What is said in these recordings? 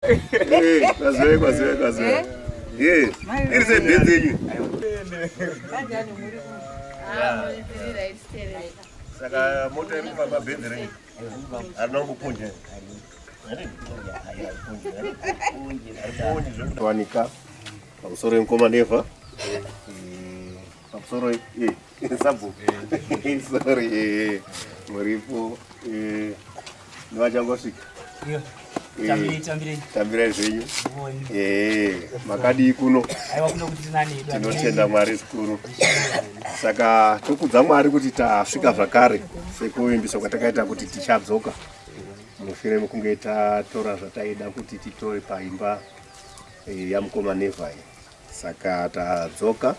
Kwaziwe. Yes. Iri sebenze yenyu. Saka moto iri kubva benzi renyu. Arina kupunja. Wanika pamusoro wemukoma nevha. Pamusoro sabu. Sorry. Muripo nevachangosvika. Tambira zvenyu. Makadi kuno. Tinotenda Mwari zvikuru. Saka tokudza Mwari kuti tasvika zvakare sekuvimbisa kwatakaita kuti tichabzoka. Mushure mekunge tatora zvataida kuti titore paimba yamukoma nevha. Saka tadzoka.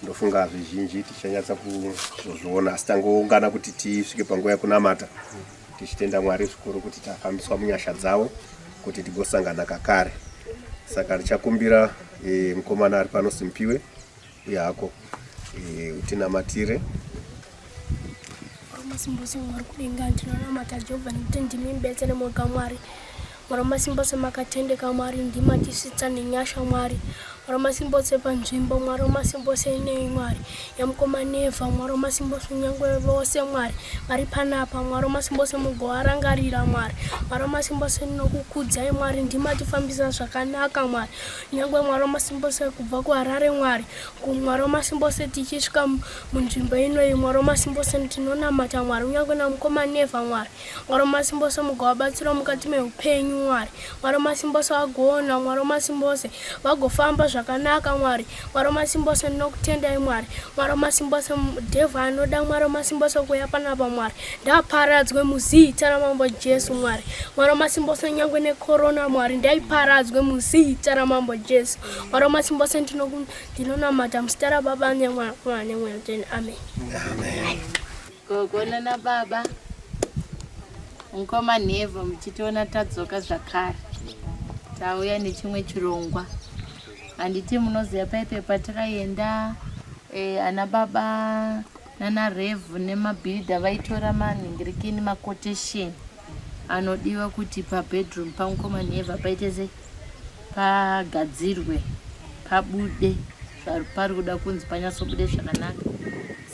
Ndofunga zvizhinji tichanyatsa kuzviona asi tangoungana kuti tisvike panguva yekunamata. Tichitenda Mwari zvikuru kuti tafambiswa munyasha dzavo kuti tigosangana kakare. Saka ndichakumbira mukomana ari pano Simpiwe yako utinamatire. Masimbose Mwari kudenga ndinonamata Jehovha nekuti ndimi mbetsere moga Mwari. Mwari masimbose makatendeka Mwari ndimatisitsa nenyasha Mwari. Mwari masimbose panzvimbo Mwari masimbose nei Mwari yamukoma nevha Mwari masimbose nyangwe vose Mwari vari panapa Mwari masimbose mugovarangarira Mwari. Mwari masimbose nokukudzai Mwari ndimatifambisa zvakanaka Mwari. Nyangwe Mwari masimbose kubva kuHarare Mwari. Mwari masimbose tichisvika munzvimbo inoi Mwari masimbose tinonamata Mwari nyangwe namukoma nevha Mwari. Mwari masimbose mugovabatsira mukati meupenyu Mwari. Mwari masimbose vagoona Mwari masimbose vagofamba zvakanaka Mwari. Mwari masimbose nokutendai Mwari. Mwari masimbose devha anoda Mwari masimbose kuuya panapa Mwari ndaparadzwe muzita ramambo Jesu Mwari. Mwari masimbose nyangwe nekorona Mwari ndaiparadzwe muzita ramambo Jesu. Mwari masimbose ndinonamata muzita raBaba neMwana neMweya. Amen. Gogona na baba mukoma nevha muchitiona tadzoka zvakare tauya nechimwe chirongwa. Handiti munoziva paipe patakaenda ana baba nana Rev nemabhilda vaitora manhingirikini maquotation anodiwa kuti pabedroom pamukoma nevha paite sei pagadzirwe pabude pari kuda kunzi panyatsobude zvakanaka.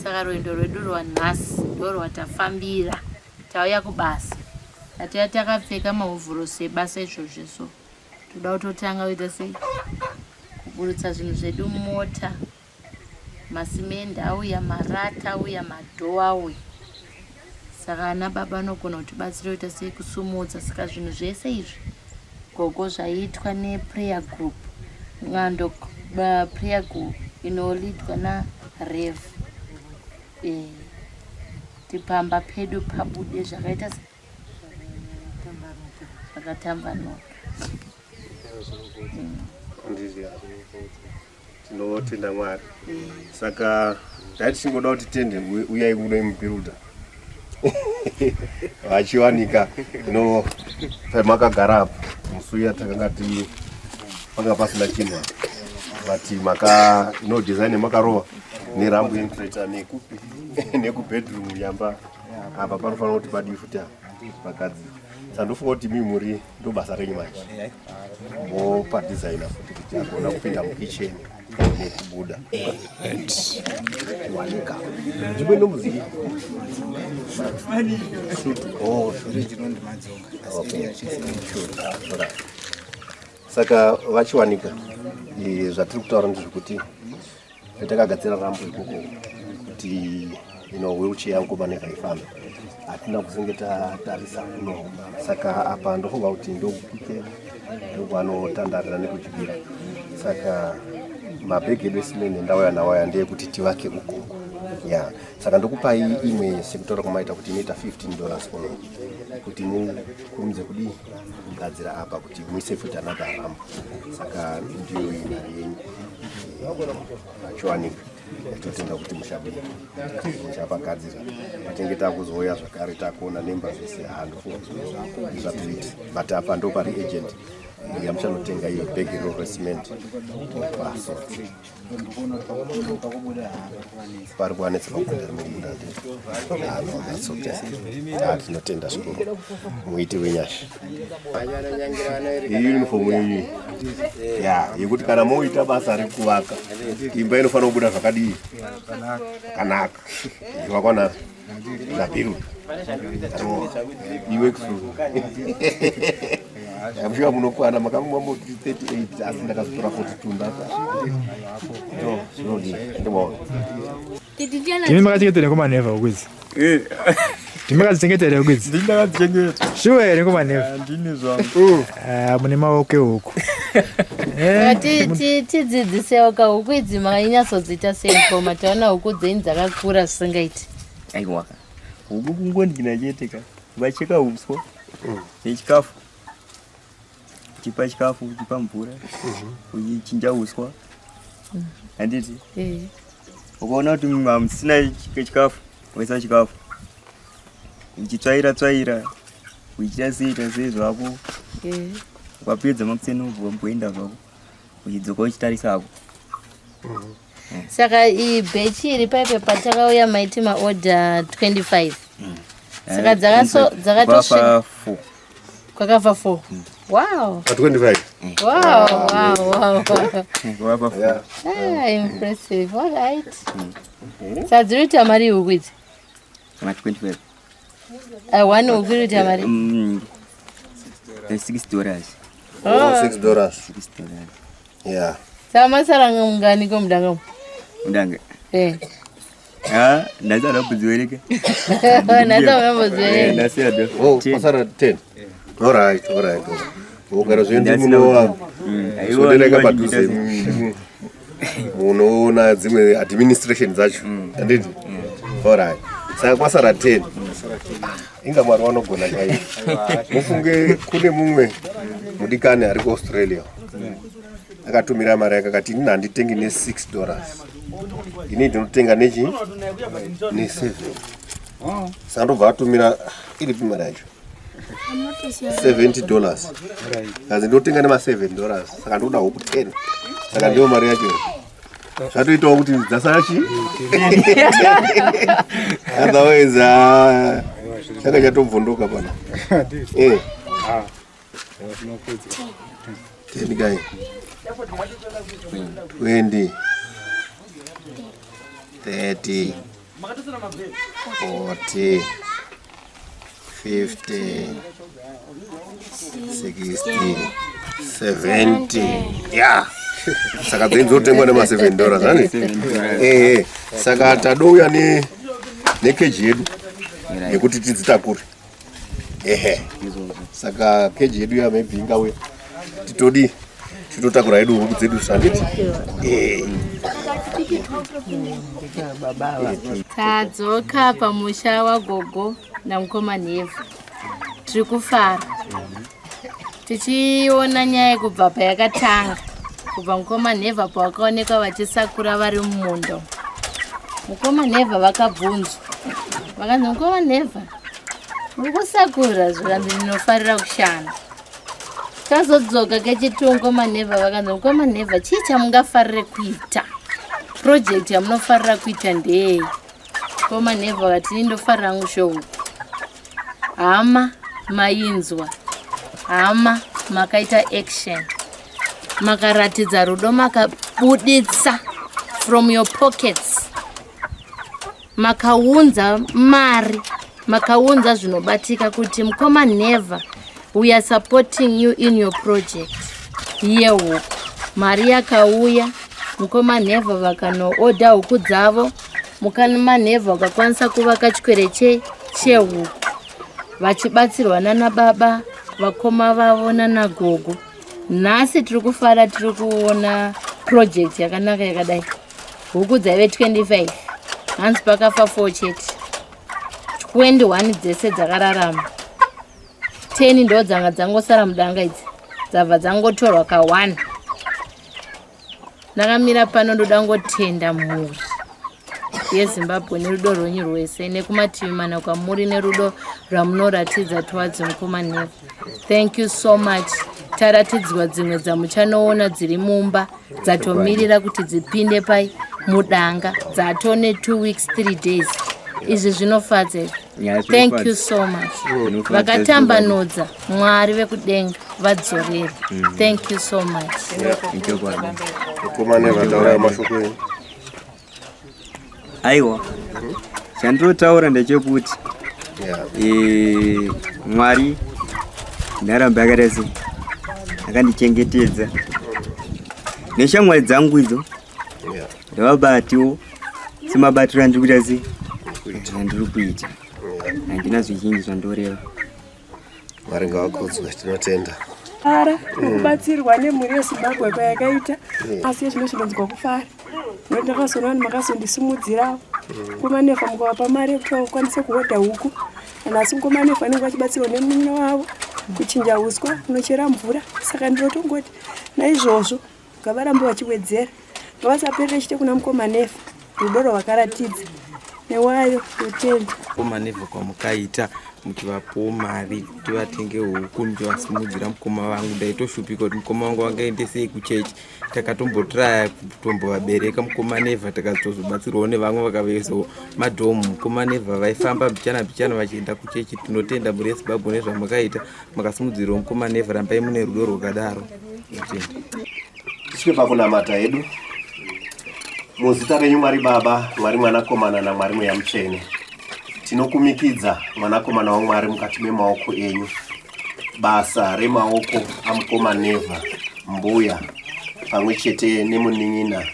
Saka rwendo rwedu rwanhasi ndorwatafambira tauya kubasa. Tauya takapfeka mahovhorosi ebasa izvozvo. So toda kutotanga kuita sei kuburutsa zvinhu zvedu mota, masimende auya, marata auya, madhoo auya. Saka ana baba anogona kutibatsira kuita sei kusumudza. Saka zvinhu zvese izvi gogo zvaiitwa neprayer group. Mwando prayer group inolidwa naRev. Tipamba pedu pabude zvakaita zvakatambanuka. Tinotenda Mwari. Saka taiti tingoda kuti tende uyai kuno mubuilder. Vachiwanika pamakagara apo musuya takanga panga pasina chinhu but maka design makarova nerambo yentreta nekubedroom yamba apa panofanira kuti padiwi futi pakadzira. Sandofunga kuti muri ndo basa renyu manje mopadesigner futi kuti agona kupinda mukitchen nekubuda. Wanika nzvimbo inomuzivi saka vachiwanika zvatiri kutaura ndezvekuti takagadzira rambo ikoko kuti wheelchair yamukoma nevha ifambe. Hatina kuzenge tatarisa kuno. Saka apa ndofunga kuti ndokupike ndokwanotandarira nekuchibira. Saka mabhegi edu esimende ndauya nawo ndeyekuti tivake uko. Saka ndokupai imwe sekutora kumaita kuti inoita $15 kuno kuti mukumudze kudi kugadzira apa kuti muise futi another rambo. Saka ndiyo imari yenyu vachiwanika. Totenda kuti mushabiri muchapagadzira patenge takuzouya zvakare takuona nemba zvese handofunga zvatuiti but apa ndo pari agent yamuchanotenga iyo bhegi roresiment paso pari kuwanetseka kupinda tinotenda zvikuru muiti wenyasha iyi unifomu iyi yekuti kana moita basa rekuvaka imba inofanira kubuda zvakadii kanaka zvakwana nabiru iwe yamusvika munokwana makamwa mo 38 asi ndakazotora 42 ndimi makachengetera kumanheva ukwidzi ndimakadzichengetera ukwidzi ndinakadzichengetera shuwa here kumanheva ndine zvangu mune maoko ehuku tidzidzisewo kahukwidzi makanyatsodzita senkoma taona huku dzenyu dzakakura zvisingaiti aiwa huku kungodina chete ka vacheka uswa nechikafu uchipa chikafu uchipa mvura uchichinja uswa handiti ukaona kuti hamusina chikafu waisa chikafu uchitsvaira uchiita sei zvako ukapedza makusena ubvoenda zvako uchidzoka uchitarisa hako saka iyi bhechi iri paipe patakauya maiti maorder 25 saka dzakatosvika kwakafa 4 wow 25 wow impressive all right saka dzirikuita mari huku idzi 25 one huku irikuita mari $6 $6 yeah saka masaranga mungani komudangamo mudanga ndasara kudziwereka pasara 10 alright ugara zvendi munowa zodereka padhuze munoona dzimwe administration dzacho anditi alright saka pasara 10 inga mwari vanogona chai mufunge kune mumwe mudikani ari kuaustralia akatumira mari akakati ini handitengi ne$6 ini ndinotenga nechi ne7 saka ndobva atumira iripi mari yacho $70 kazi ndotenga nema$7 saka ndoda huku 10 saka ndiyo mari yacho zvatoitawo kuti dzasara chi otherwise chaka chatobvondoka pana tenikai 20 30 40 50 60 70 yeah saka dzenzotengwa nema$7 hani saka tadouya nekeji yedu yekuti tidzitakure saka keji yedu ya maybe ingauya titodi titotakura hedu huku dzedu zvanditi tadzoka pamusha wagogo namukoma nhevu tiri kufara tichiona nyaya yekubva payakatanga kubva mukoma nheva pawakaonekwa vachisakura vari mumundo mukoma nheva vakabvunzwa vakanzi mukoma nheva uri kusakura zvikanzi ndinofarira kushanda tazodzoka kechituu mukoma nheva vakanzi mukoma nheva chii chamungafarire kuita project yamunofarira kuita ndei mukoma nheva vakati nindofarira ngushohuku hama mainzwa hama makaita action makaratidza rudo makabuditsa from your pockets makaunza mari makaunza zvinobatika kuti mukoma nheva we are supporting you in your project yehuku mari yakauya mukoma nheva vakanoodha huku dzavo mukoma nheva vakakwanisa kuvaka chikwere chehuku vachibatsirwa nanababa vakoma vavo nanagogo nhasi tiri kufara tiri kuona project yakanaka yakadai huku dzaive 25 hanzi pakafa 4 chete 21 dzese dzakararama 10 ndo dzanga dzangosara mudanga idzi dzabva dzangotorwa ka1 ndakamira pano ndoda ngotenda mhuri yezimbabwe nerudo rwenyu rwese nekumativi mana kwamuri nerudo rwamunoratidza towards mukoma nheva. Thank you so much taratidzwa dzimwe dzamuchanoona dziri mumba dzatomirira kuti dzipinde pai mudanga dzatone 2 weeks 3 days. Izvi zvinofadza. Thank you so much. Vakatambanudza Mwari vekudenga vadzorere. Thank you so much. Aiwa. Chandinotaura ndechekuti Mwari ndaramba yakadasi akandichengetedza neshamwari dzangu idzo ndavabatiwo semabatiro andikuita sei ndiri kuita handina zvizhinji zvandoreva. Mwari ngavakudzwe, tinotenda. Kubatsirwa nemhuri yeZimbabwe kwayakaita asi zvinozvinonzwa kufara nokuti ndakazoona vanhu makazondisimudzirawo Mukomanefa mukavapa mari yekuti vakwanise kuhodha huku kana asi Mukomanefa anenge vachibatsirwa nemunwe wavo kuchinja uswa kunochera mvura. Saka ndinotongoti naizvozvo ngavarambe vachiwedzera ngavasaperere chete kuna Mukomanefa rudo rwavakaratidza newayo yotenda. Mukomanefa kwamukaita muchivapawo mari kuti vatenge huku muchivasimudzira mukoma vangu. Ndaitoshupika kuti mukoma vangu vangaendesei kuchechi. Takatombotraya kutombovabereka Mukomanefa takazobatsirwawo nevamwe vakavezo madhomu. Mukomanefa vaifamba bichana vachienda kuchechi. Tinotenda muri yeZimbabwe nezvamukaita makasimudzirawo Mukomanefa. Rambai mune rudo rwakadaro. Tisvike pakunamata hedu. Muzita renyu Mwari Baba, Mwari Mwanakomana naMwari Mweya Mutsvene. Tinokumikidza Mwanakomana waMwari mukati memaoko enyu. Basa remaoko aMukomanefa, mbuya pamwe chete nemunin'ina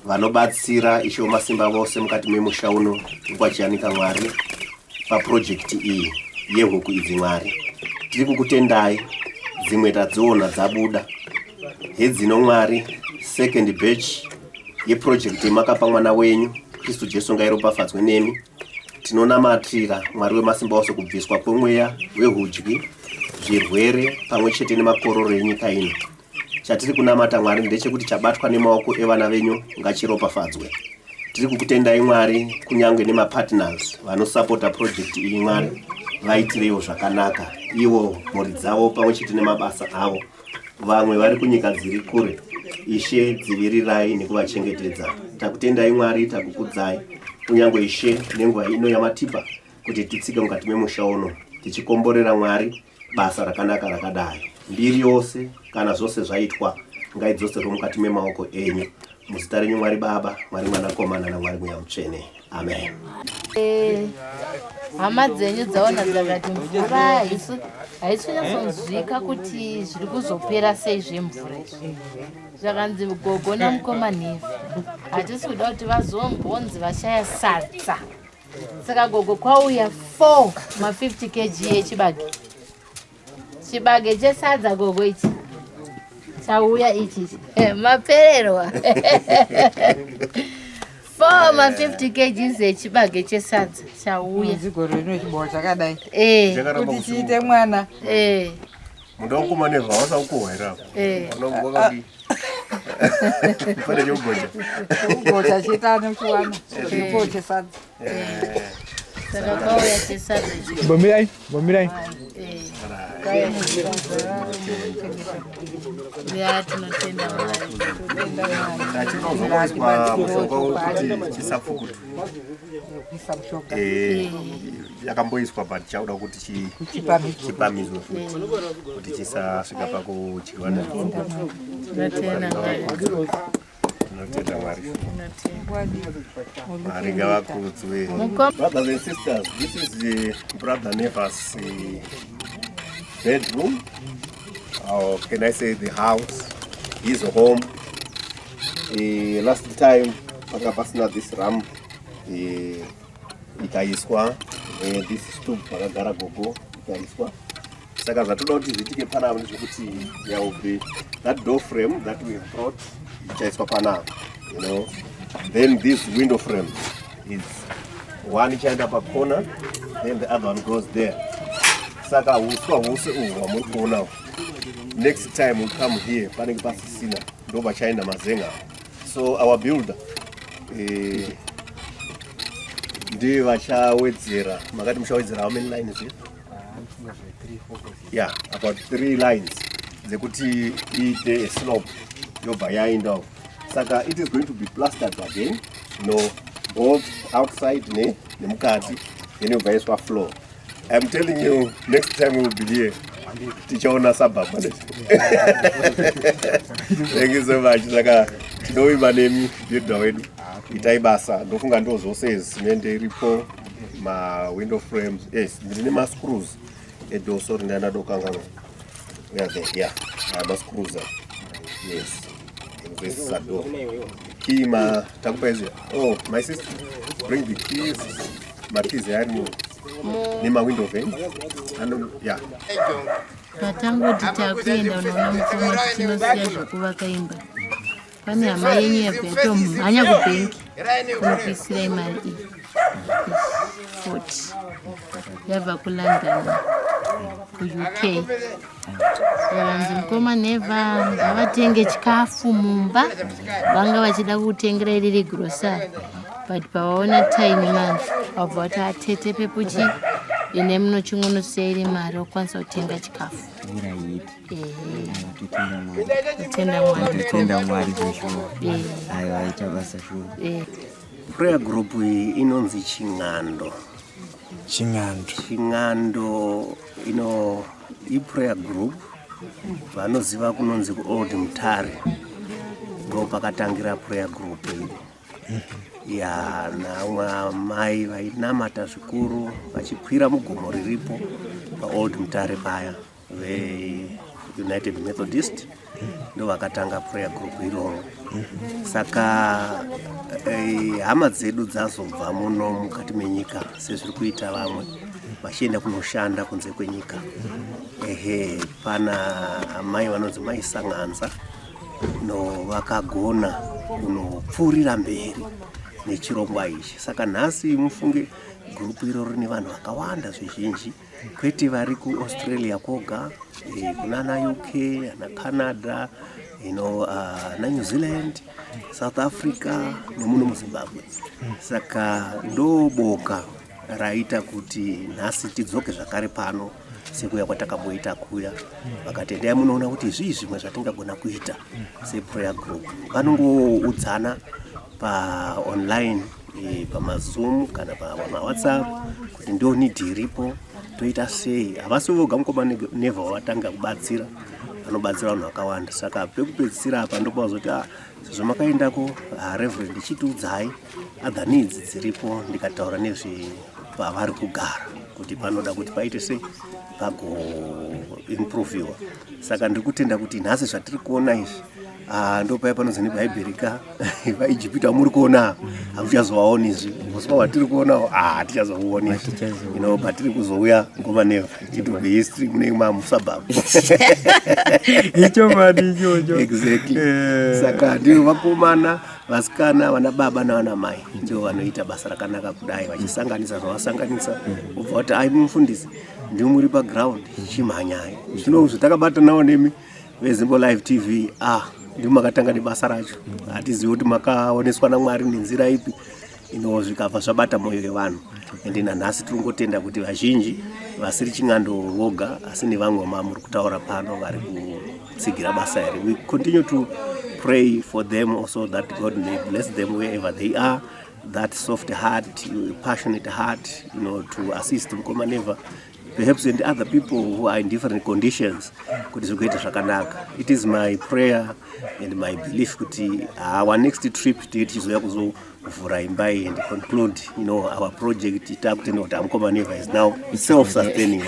vanobatsira Ishe Wamasimba Vose mukati memusha uno kwachianika Mwari paprojekti iyi yehuku idzi Mwari. Tiri kukutendai, dzimwe tadziona dzabuda. Hedzino Mwari second batch yeprojekti yemakapa mwana wenyu Kristu Jesu ngairopafadzwe nemi. Tinonamatira Mwari Wemasimba Ose kubviswa kwemweya wehudyi, zvirwere pamwe chete nemakororo enyika ino. Chatiri kunamata Mwari ndechekuti chabatwa nemaoko evana venyu ngachiropafadzwe. Tiri kukutendai Mwari kunyange nemapartners vanosapota project iyi Mwari vaitirewo zvakanaka ivo mhuri dzavo pamwe chete nemabasa avo. Vamwe vari kunyika dziri kure. Ishe dzivirirai nekuvachengetedza. Takutendai Mwari, takukudzai kunyange Ishe nenguva ino yamatipa kuti titsike mukati memusha uno tichikomborera Mwari basa rakanaka rakadai. Mbiri yose kana zvose zvaitwa ngaidzoserwe mukati memaoko enyu. Muzita renyu Mwari Baba, Mwari Mwanakomana naMwari Mweya Mutsvene. Amen. Hama dzenyu dzaona dzakati mvura haisi kunyatsonzwika kuti zviri kuzopera sei zvemvura izvi. Zvakanzi gogo naMukomanefa hatisi kuda kuti vazombonzi vashaya sadza. Saka gogo kwauya 4 ma50 kg yechibage. Chibage chesadza gogo ichi chauya ichi mapererwa 4 ma50 kg yechibage chesadza chauya. Zigoro rino chibowa chakadai. Kuti chiite mwana. Muda Mukomanefa wasaukuhwera. Unongwakadi. Pale yogoja. Ugoja chitano kuwana. Chipo chesadza. Saka kwauya chesadza. Bomirai. Ya tinotenda Mwari. Tachinozoiswa mushonga kuti chisafukutu. Yakamboiswa but chauda kuti chipamizwe kuti chisasvika pakuchirwa nazvo. Tinotenda Mwari. Tinotenda Mwari. Mwari ngavakudzwe. Brothers and sisters, this is the brother Nefa's bedroom, or can I say the house, his home. Last time pakapasina this ramp ikaiswa, this stoop pakagara gogo ikaiswa. Saka zvatoda kuti zvitike panapa ndezvekuti there will be that door frame that we brought ichaiswa panapa, you know. Then this window frame is one ichaenda pakona, then the other one goes there. Saka uswa hwose uhwa muri kuona. Next time we come here panenge pasisina ndo vachaenda mazenga. So our builder ndiye vachawedzera. Makati muchawedzera how many lines here? Yeah, about 3 lines. dzekuti iite slope yobva yaendawo. Saka it is going to be plastered again, both outside nemukati, then yobva yaiswa floor. I'm telling you, next time we will be here. Tichaona sababa. Thank you so much. Saka tinoimba nemi yedwa wedu. Itai basa ndofunga ndo zvose simende iripo, ma window frames, yes, ndine ma screws edo sorry ndana dokangano. Yeah, ma screws. Yes. This is a door. Key ma takupeza. Oh, my sister, bring the keys. My keys yani ni ma window frame. And yeah. Patangoti takuenda unaona Mukoma tinosiya zvokuvaka imba. Pane hama yenyu yatomhanya kubenki kunopisira imari iyi 40 yabva kuLondon kuUK. Vanzi Mukoma neva ngavatenge chikafu mumba, vanga vachida kutengera riri grocery, but pavaona time man wabva watatete pepuchi ine munoching'onosiya iri mari okwanisa kutenga chikafu. Tenda Mwari zveshuwa. Ayo aita basa shuwa. Prayer group inonzi Ching'ando. Ching'ando prayer group vanoziva kunonzi Old Mutare ndo pakatangira prayer group ya na mai vainamata zvikuru vachikwira mugomo riripo paOld Mutare paya United Methodist ndo vakatanga prayer group iroro. Saka hama dzedu dzazobva muno mukati menyika sezviri kuita vamwe vachienda kunoshanda kunze kwenyika. Pana mai vanonzi mai Sang'anza vakagona kunopfuurira mberi nechirongwa ichi. Saka nhasi mufunge group iroro rine vanhu vakawanda zvizhinji, kwete vari kuAustralia koga, kunana UK, na Canada, na New Zealand, South Africa, nemuno muZimbabwe. Saka ndoboka raita kuti nhasi tidzoke zvakare pano sekuya kwatakamboita kuya. Vakatendea munoona kuti zvimwe zvatingagona kuita seprayer group. Vanongoudzana online, pamaZoom kana pamaWhatsApp kuti ndo need iripo toita sei. Havasi voga Mukoma neva watanga kubatsira, vanobatsira vanhu vakawanda. Saka pekupedzisira apa ndopazoti zvamakaendako Reverend chitiudzai other needs dziripo, ndikataura nezve pavari kugara kuti panoda kuti paite sei pago improviwa. Saka ndikutenda kuti nhasi zvatiri kuona izvi ndo paya panonzi neBhaibheri vaIjipita muri kuona hamuchazovaoni izvi, muswa watiri kuonawo hatichazovuoni patiri kuzouya Mukoma neva it will be history mune mamusabhabhu. Exactly. Saka ndivo vakomana, vasikana, vana baba navana mai ndio vanoita basa rakanaka kudai, vachisanganisa zvavasanganisa ubva kuti ai mufundisi ndio muri paground chimhanya. Zvino zvatakabata nawo nemi veZimbabwean TV ndio makatanga nebasa racho. Hatizivi kuti makaoneswa naMwari nenzira ipi zvikabva zvabata moyo yevanhu. Ende nanhasi tirongotenda kuti vazhinji vasiri Ching'ando voga asi nevamwe muri kutaura pano vari kutsigira basa iri. We continue to pray for them also that God may bless them wherever they are, that soft heart, passionate heart, to assist Mukoma neva, perhaps and other people who are in different conditions. It is my prayer and my belief that our next trip to Imbai and conclude, our project. Mukoma neva is now self-sustaining.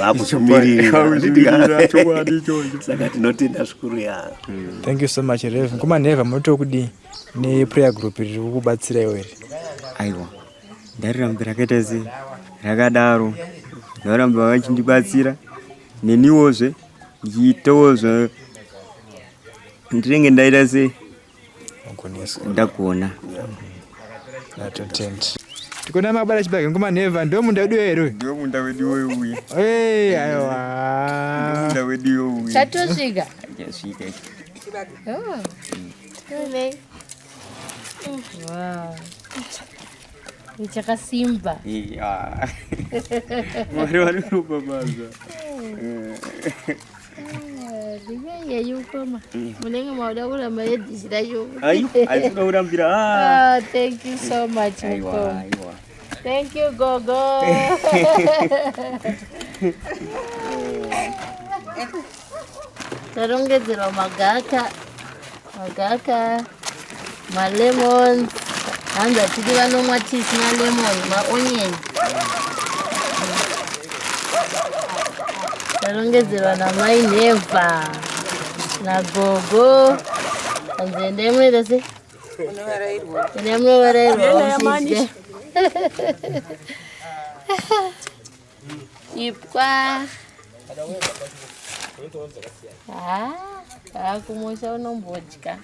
Thank you so much, Rev. Mukoma neva moto kudi ne prayer group iri kubatsira iwe. Aiwa. Ndarambira ketezi rakadaro. Ndaramba vachindibatsira neniwozve ndiitowozve ndirenge ndaita sei ndagona. Tikona mabara chibage Mukoma neva ndo munda wedu ere? Ndio munda wedu uyu. Aiwa. Munda wedu uyu. Chatosvika. Yasvika. Wow. Ichakasimba. Mwari wari kubabaza. Mukoma. Munenge mauda kuramba yedhishira shoko. Aitoda kurambira. Thank you so much, Mukoma. Thank you, Gogo. Tarongedzerwa magaka, malemons. Hanza tiri vanomwa tea sina lemon, maonion. Tarongedzerwa namai Neva naGogo. Anzende mwere se? Ine mwere Ipwa. Kumusha unombotya.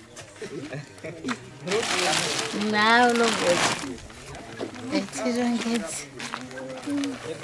Na unombotya. Etirongedze.